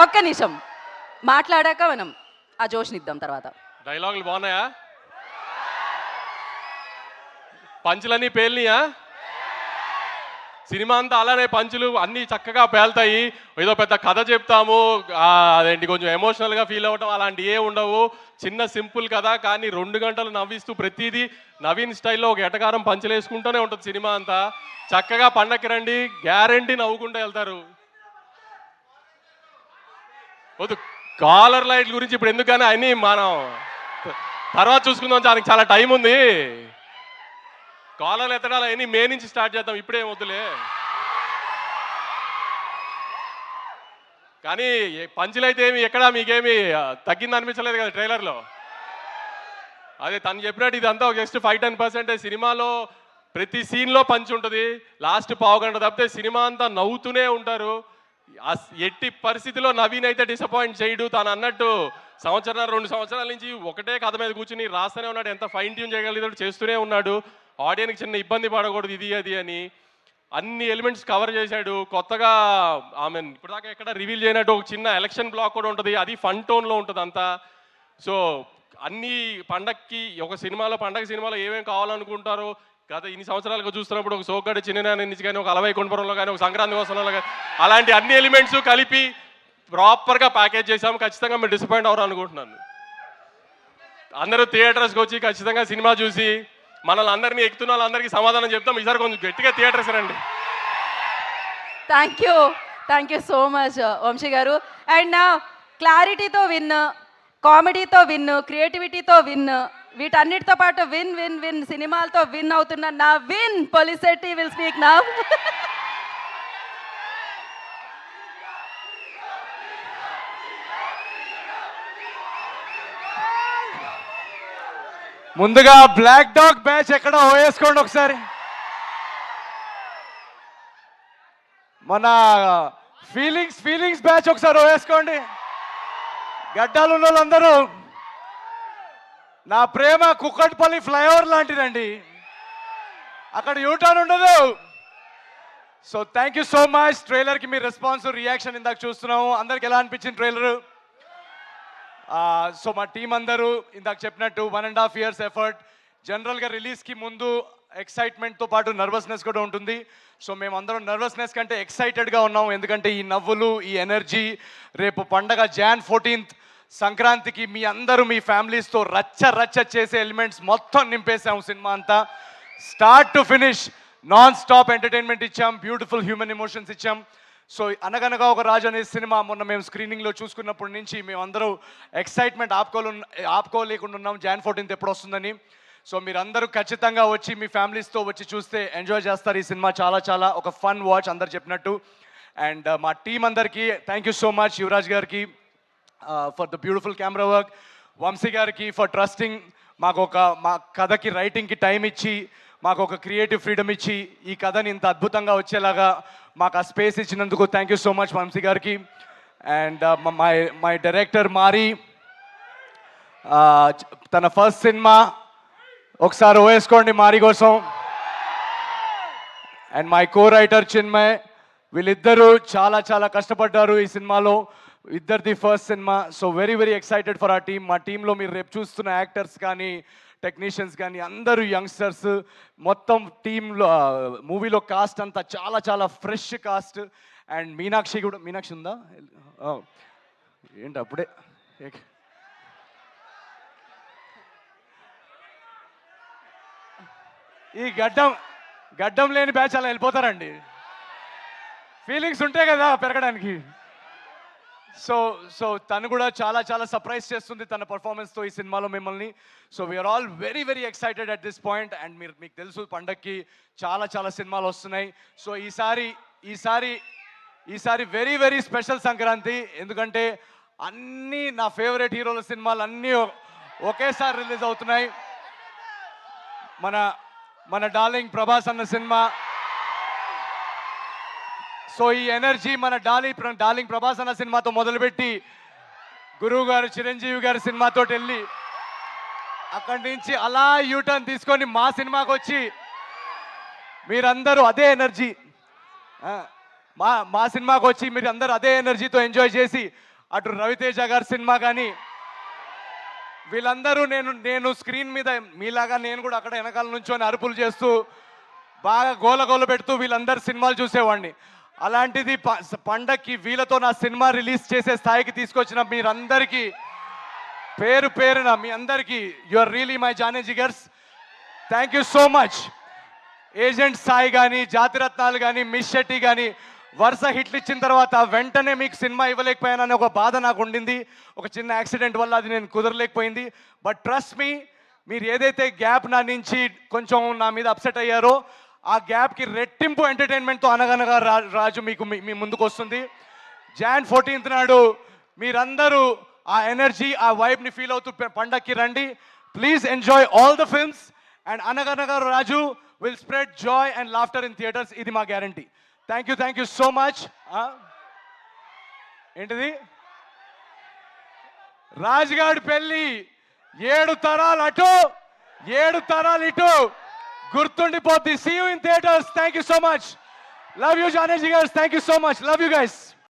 ఒక్క నిమిషం మాట్లాడాక మనం ఆ జోష్నిద్దాం తర్వాత. డైలాగులు బాగున్నాయా? పంచులన్నీ పేలినాయా? సినిమా అంతా అలానే పంచులు అన్నీ చక్కగా పేలుతాయి. ఏదో పెద్ద కథ చెప్తాము, అదేంటి కొంచెం ఎమోషనల్గా ఫీల్ అవ్వటం అలాంటి ఏ ఉండవు. చిన్న సింపుల్ కథ, కానీ 2 గంటలు నవ్విస్తూ ప్రతిదీ నవీన్ స్టైల్లో ఒక ఎటకారం పంచులు వేసుకుంటూనే ఉంటుంది సినిమా అంతా. చక్కగా పండక్కి రండి, గ్యారంటీ నవ్వుకుంటూ వెళ్తారు. వద్దు, కాలర్ లైట్ గురించి ఇప్పుడు ఎందుకు, కానీ అన్నీ మనం తర్వాత చూసుకుందాం, దానికి చాలా టైం ఉంది. కాలర్లు ఎత్తడాలు అవన్నీ మే నుంచి స్టార్ట్ చేద్దాం, ఇప్పుడే వద్దులే. కానీ పంచులైతే ఏమి ఎక్కడా మీకేమి తగ్గింది అనిపించలేదు కదా ట్రైలర్లో. అదే తను చెప్పినట్టు ఇదంతా ఒక జస్ట్ 5-10% సినిమాలో ప్రతి సీన్లో పంచ్ ఉంటుంది. లాస్ట్ పావు గంట తప్పితే సినిమా అంతా నవ్వుతూనే ఉంటారు. ఎట్టి పరిస్థితిలో నవీన్ అయితే డిసప్పాయింట్ చేయడు. తను అన్నట్టు 1-2 సంవత్సరాల నుంచి ఒకటే కథ మీద కూర్చుని రాస్తూనే ఉన్నాడు. ఎంత ఫైన్ ట్యూన్ చేయగలిగాడు చేస్తూనే ఉన్నాడు. ఆడియన్కి చిన్న ఇబ్బంది పడకూడదు ఇది అది అని అన్ని ఎలిమెంట్స్ కవర్ చేశాడు. కొత్తగా ఆమె ఇప్పటిదాకా ఎక్కడ రివీల్ చేయనట్టు ఒక చిన్న ఎలక్షన్ బ్లాక్ కూడా ఉంటుంది, అది ఫన్ టోన్లో ఉంటుంది అంతా. సో అన్ని పండక్కి ఒక సినిమాలో పండగ సినిమాలో ఏమేమి కావాలనుకుంటారో గత ఇన్ని సంవత్సరాలుగా చూస్తున్నప్పుడు ఒక సోగ్గాడి చిన్న నుంచి కానీ ఒక అలవై కొండపురంలో కానీ ఒక సంక్రాంతి కోసంలో కానీ అలాంటి అన్ని ఎలిమెంట్స్ కలిపి ప్రాపర్గా ప్యాకేజ్ చేసాము. ఖచ్చితంగా మీరు డిసప్పాయింట్ అవ్వరు అనుకుంటున్నాను. అందరూ థియేటర్స్కి వచ్చి ఖచ్చితంగా సినిమా చూసి మనల్ని అందరినీ ఎక్కుతున్న వాళ్ళందరికీ సమాధానం చెప్తాం. ఈసారి కొంచెం గట్టిగా థియేటర్స్ రండి. Thank you so much Vamsi గారు. అండ్ క్లారిటీతో విన్, కామెడీతో విన్, క్రియేటివిటీతో విన్, వీటన్నిటితో పాటు విన్ విన్ విన్ సినిమాలతో విన్ అవుతున్న Naveen Polishetty will speak now. ముందుగా బ్లాక్ డాగ్ బ్యాచ్ ఎక్కడ వేసుకోండి ఒకసారి. మన ఫీలింగ్స్ బ్యాచ్ ఒకసారి వేసుకోండి. గడ్డాలు ఉన్న వాళ్ళందరూ, నా ప్రేమ కుక్కట్పల్లి ఫ్లైఓవర్ లాంటిదండి, అక్కడ యూటర్న్ ఉండదు. So thank you so much. ట్రైలర్కి మీ రెస్పాన్స్ రియాక్షన్ ఇందాక చూస్తున్నాము. అందరికి ఎలా అనిపించింది ట్రైలరు? సో మా టీం అందరూ ఇందాక చెప్పినట్టు 1.5 years ఎఫర్ట్. జనరల్గా రిలీజ్కి ముందు ఎక్సైట్మెంట్తో పాటు నర్వస్నెస్ కూడా ఉంటుంది. సో మేమందరం నర్వస్నెస్ కంటే ఎక్సైటెడ్గా ఉన్నాం, ఎందుకంటే ఈ నవ్వులు, ఈ ఎనర్జీ, రేపు పండగ Jan 14th సంక్రాంతికి మీ అందరూ మీ ఫ్యామిలీస్తో రచ్చ చేసే ఎలిమెంట్స్ మొత్తం నింపేసాము. సినిమా అంతా start to finish non stop entertainment ఇచ్చాం, బ్యూటిఫుల్ హ్యూమన్ ఎమోషన్స్ ఇచ్చాం. సో అనగనగా ఒక రాజు అనే సినిమా మొన్న మేము స్క్రీనింగ్లో చూసుకున్నప్పటి నుంచి మేమందరూ ఎక్సైట్మెంట్ ఆపుకోలేకుండా ఉన్నాం Jan 14th ఎప్పుడు వస్తుందని. సో మీరందరూ ఖచ్చితంగా వచ్చి మీ ఫ్యామిలీస్తో వచ్చి చూస్తే ఎంజాయ్ చేస్తారు. ఈ సినిమా చాలా ఒక ఫన్ వాచ్ అందరు చెప్పినట్టు. అండ్ మా టీం అందరికీ thank you so much. Yuvaraj గారికి for the beautiful camera work, Vamsi గారికి ఫర్ ట్రస్టింగ్, మా కథకి రైటింగ్కి టైం ఇచ్చి మాకు ఒక క్రియేటివ్ ఫ్రీడమ్ ఇచ్చి ఈ కథని ఇంత అద్భుతంగా వచ్చేలాగా మాకు ఆ స్పేస్ ఇచ్చినందుకు thank you so much Vamsi గారికి. అండ్ మై డైరెక్టర్ మారి, తన ఫస్ట్ సినిమా, ఒకసారి వేసుకోండి మారి కోసం. And my co writer Chinmay, వీళ్ళిద్దరూ చాలా కష్టపడ్డారు ఈ సినిమాలో, ఇద్దరిది first cinema. So very excited for ఆ టీమ్. మా టీంలో మీరు రేపు చూస్తున్న యాక్టర్స్ కానీ టెక్నీషియన్స్ కానీ అందరూ యంగ్స్టర్స్. మొత్తం టీంలో మూవీలో కాస్ట్ అంతా చాలా ఫ్రెష్ కాస్ట్. అండ్ మీనాక్షి ఉందా ఏంటి అప్పుడే? ఈ గడ్డం లేని బ్యాచ్ అలా వెళ్ళిపోతారండి, ఫీలింగ్స్ ఉంటాయి కదా పెరగడానికి. సో తను కూడా చాలా సర్ప్రైజ్ చేస్తుంది తన పర్ఫార్మెన్స్తో ఈ సినిమాలో మిమ్మల్ని. So we are all very excited at this point. And మీకు తెలుసు పండక్కి చాలా సినిమాలు వస్తున్నాయి. సో ఈసారి వెరీ స్పెషల్ సంక్రాంతి, ఎందుకంటే అన్నీ నా ఫేవరెట్ హీరోల సినిమాలు అన్నీ ఒకేసారి రిలీజ్ అవుతున్నాయి. మన డార్లింగ్ ప్రభాస్ అన్న సినిమా. సో ఈ ఎనర్జీ మన డార్లింగ్ ప్రభాస్ అన్న సినిమాతో మొదలుపెట్టి గురువు గారు చిరంజీవి గారి సినిమాతో వెళ్ళి అక్కడి నుంచి అలా యూటర్న్ తీసుకొని మా సినిమాకి వచ్చి మీరందరూ అదే ఎనర్జీ మా సినిమాకి వచ్చి మీరు అందరూ అదే ఎనర్జీతో ఎంజాయ్ చేసి అటు రవితేజ గారి సినిమా కానీ వీళ్ళందరూ నేను స్క్రీన్ మీద మీలాగా నేను కూడా అక్కడ వెనకాల నుంచొని అరుపులు చేస్తూ బాగా గోల పెడుతూ వీళ్ళందరు సినిమాలు చూసేవాడిని. అలాంటిది పండక్కి వీళ్ళతో నా సినిమా రిలీజ్ చేసే స్థాయికి తీసుకొచ్చిన మీరందరికీ పేరు పేరున మీ అందరికీ you are really my Johnny Jigars. Thank you so much. Agent Sai కానీ, జాతిరత్నాలు కానీ, మిస్ శెట్టి కానీ వరుస హిట్లు ఇచ్చిన తర్వాత వెంటనే మీకు సినిమా ఇవ్వలేకపోయానని ఒక బాధ నాకు ఉండింది. ఒక చిన్న యాక్సిడెంట్ వల్ల అది నేను కుదరలేకపోయింది. బట్ ట్రస్ట్ మీ, మీరు ఏదైతే గ్యాప్ నా నుంచి కొంచెం నా మీద అప్సెట్ అయ్యారో ఆ గ్యాప్కి రెట్టింపు ఎంటర్టైన్మెంట్తో అనగనగా రాజు మీకు మీ ముందుకు వస్తుంది. Jan 14th నాడు మీరందరూ ఆ ఎనర్జీ, ఆ వైబ్ని ఫీల్ అవుతూ పండక్కి రండి. Please enjoy all the films and Anaganaga Raju will spread joy and laughter in theatres. ఇది మా guarantee. Thank you so much. ఏంటిది రాజుగాడి పెళ్ళి 7 తరాలు అటు 7 తరాలు ఇటు గుర్తుండిపోద్ది. See you in theatres. Thank you so much. Love you Johnny Jigars. Thank you so much. Love you guys.